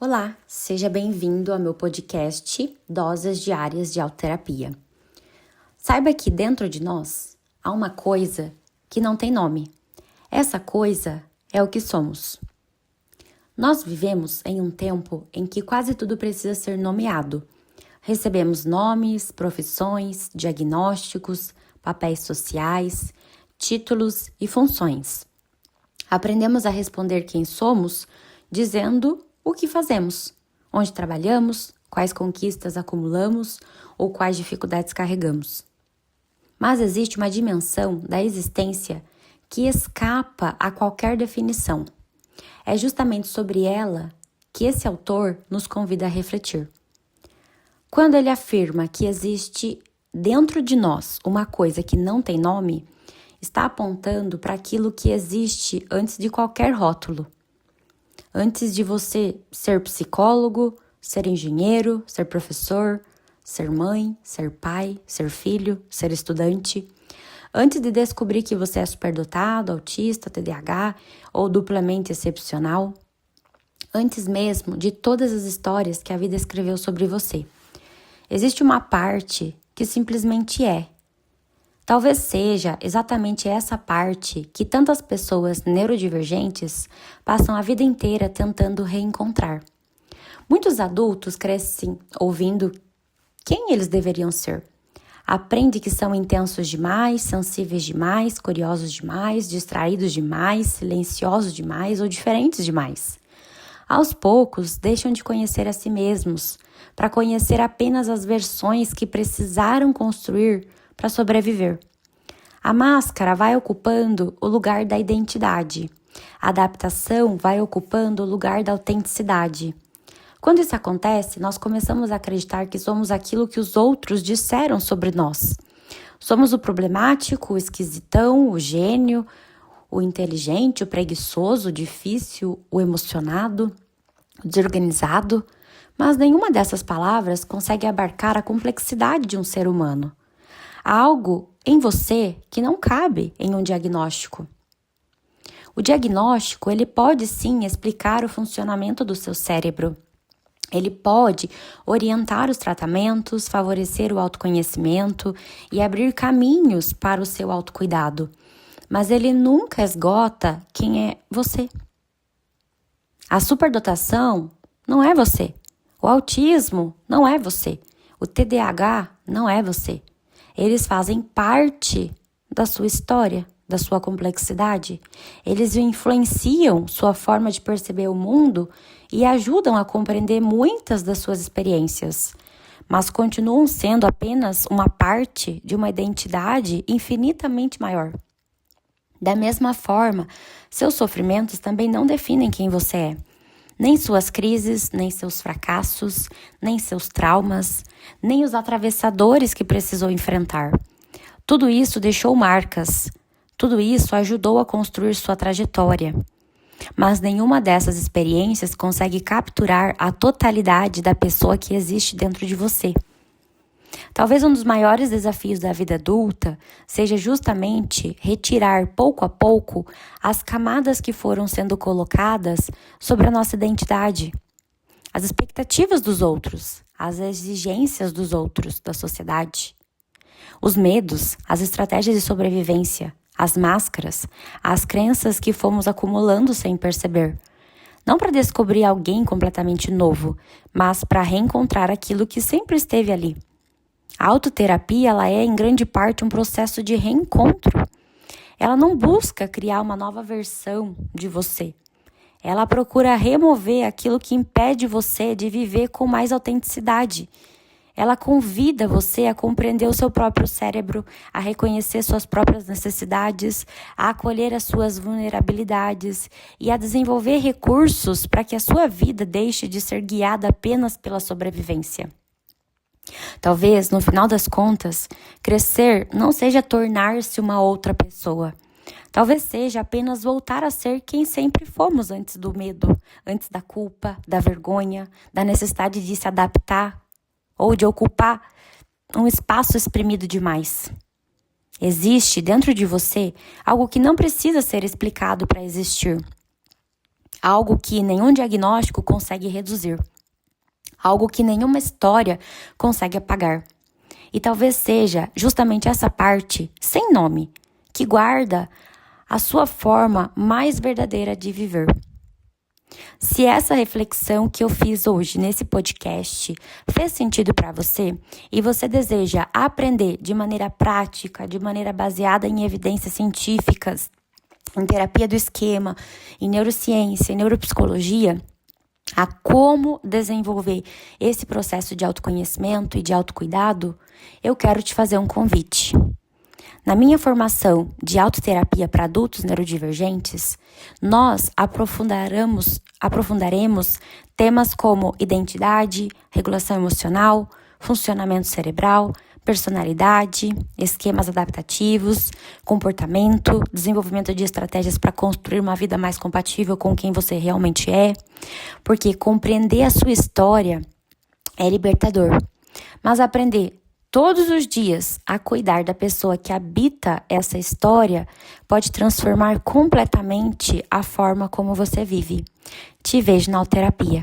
Olá, seja bem-vindo ao meu podcast Doses Diárias de Autoterapia. Saiba que dentro de nós há uma coisa que não tem nome. Essa coisa é o que somos. Nós vivemos em um tempo em que quase tudo precisa ser nomeado. Recebemos nomes, profissões, diagnósticos, papéis sociais, títulos e funções. Aprendemos a responder quem somos dizendo o que fazemos, onde trabalhamos, quais conquistas acumulamos ou quais dificuldades carregamos. Mas existe uma dimensão da existência que escapa a qualquer definição. É justamente sobre ela que esse autor nos convida a refletir. Quando ele afirma que existe dentro de nós uma coisa que não tem nome, está apontando para aquilo que existe antes de qualquer rótulo. Antes de você ser psicólogo, ser engenheiro, ser professor, ser mãe, ser pai, ser filho, ser estudante. Antes de descobrir que você é superdotado, autista, TDAH ou duplamente excepcional. Antes mesmo de todas as histórias que a vida escreveu sobre você. Existe uma parte que simplesmente é. Talvez seja exatamente essa parte que tantas pessoas neurodivergentes passam a vida inteira tentando reencontrar. Muitos adultos crescem ouvindo quem eles deveriam ser. Aprendem que são intensos demais, sensíveis demais, curiosos demais, distraídos demais, silenciosos demais ou diferentes demais. Aos poucos, deixam de conhecer a si mesmos, para conhecer apenas as versões que precisaram construir para sobreviver. A máscara vai ocupando o lugar da identidade. A adaptação vai ocupando o lugar da autenticidade. Quando isso acontece, nós começamos a acreditar que somos aquilo que os outros disseram sobre nós. Somos o problemático, o esquisitão, o gênio, o inteligente, o preguiçoso, o difícil, o emocionado, o desorganizado. Mas nenhuma dessas palavras consegue abarcar a complexidade de um ser humano. Há algo em você que não cabe em um diagnóstico. O diagnóstico, ele pode sim explicar o funcionamento do seu cérebro. Ele pode orientar os tratamentos, favorecer o autoconhecimento e abrir caminhos para o seu autocuidado. Mas ele nunca esgota quem é você. A superdotação não é você. O autismo não é você. O TDAH não é você. Eles fazem parte da sua história, da sua complexidade. Eles influenciam sua forma de perceber o mundo e ajudam a compreender muitas das suas experiências, mas continuam sendo apenas uma parte de uma identidade infinitamente maior. Da mesma forma, seus sofrimentos também não definem quem você é. Nem suas crises, nem seus fracassos, nem seus traumas, nem os atravessadores que precisou enfrentar. Tudo isso deixou marcas. Tudo isso ajudou a construir sua trajetória. Mas nenhuma dessas experiências consegue capturar a totalidade da pessoa que existe dentro de você. Talvez um dos maiores desafios da vida adulta seja justamente retirar pouco a pouco as camadas que foram sendo colocadas sobre a nossa identidade, as expectativas dos outros, as exigências dos outros, da sociedade, os medos, as estratégias de sobrevivência, as máscaras, as crenças que fomos acumulando sem perceber. Não para descobrir alguém completamente novo, mas para reencontrar aquilo que sempre esteve ali. A autoterapia, ela é em grande parte um processo de reencontro. Ela não busca criar uma nova versão de você. Ela procura remover aquilo que impede você de viver com mais autenticidade. Ela convida você a compreender o seu próprio cérebro, a reconhecer suas próprias necessidades, a acolher as suas vulnerabilidades e a desenvolver recursos para que a sua vida deixe de ser guiada apenas pela sobrevivência. Talvez, no final das contas, crescer não seja tornar-se uma outra pessoa. Talvez seja apenas voltar a ser quem sempre fomos antes do medo, antes da culpa, da vergonha, da necessidade de se adaptar ou de ocupar um espaço exprimido demais. Existe dentro de você algo que não precisa ser explicado para existir. algo que nenhum diagnóstico consegue reduzir, algo que nenhuma história consegue apagar. E talvez seja justamente essa parte, sem nome, que guarda a sua forma mais verdadeira de viver. Se essa reflexão que eu fiz hoje nesse podcast fez sentido para você e você deseja aprender de maneira prática, de maneira baseada em evidências científicas, em terapia do esquema, em neurociência, em neuropsicologia, a como desenvolver esse processo de autoconhecimento e de autocuidado, eu quero te fazer um convite. Na minha formação de autoterapia para adultos neurodivergentes, nós aprofundaremos temas como identidade, regulação emocional, funcionamento cerebral, personalidade, esquemas adaptativos, comportamento, desenvolvimento de estratégias para construir uma vida mais compatível com quem você realmente é, porque compreender a sua história é libertador, mas aprender todos os dias a cuidar da pessoa que habita essa história pode transformar completamente a forma como você vive. Te vejo na Autoterapia.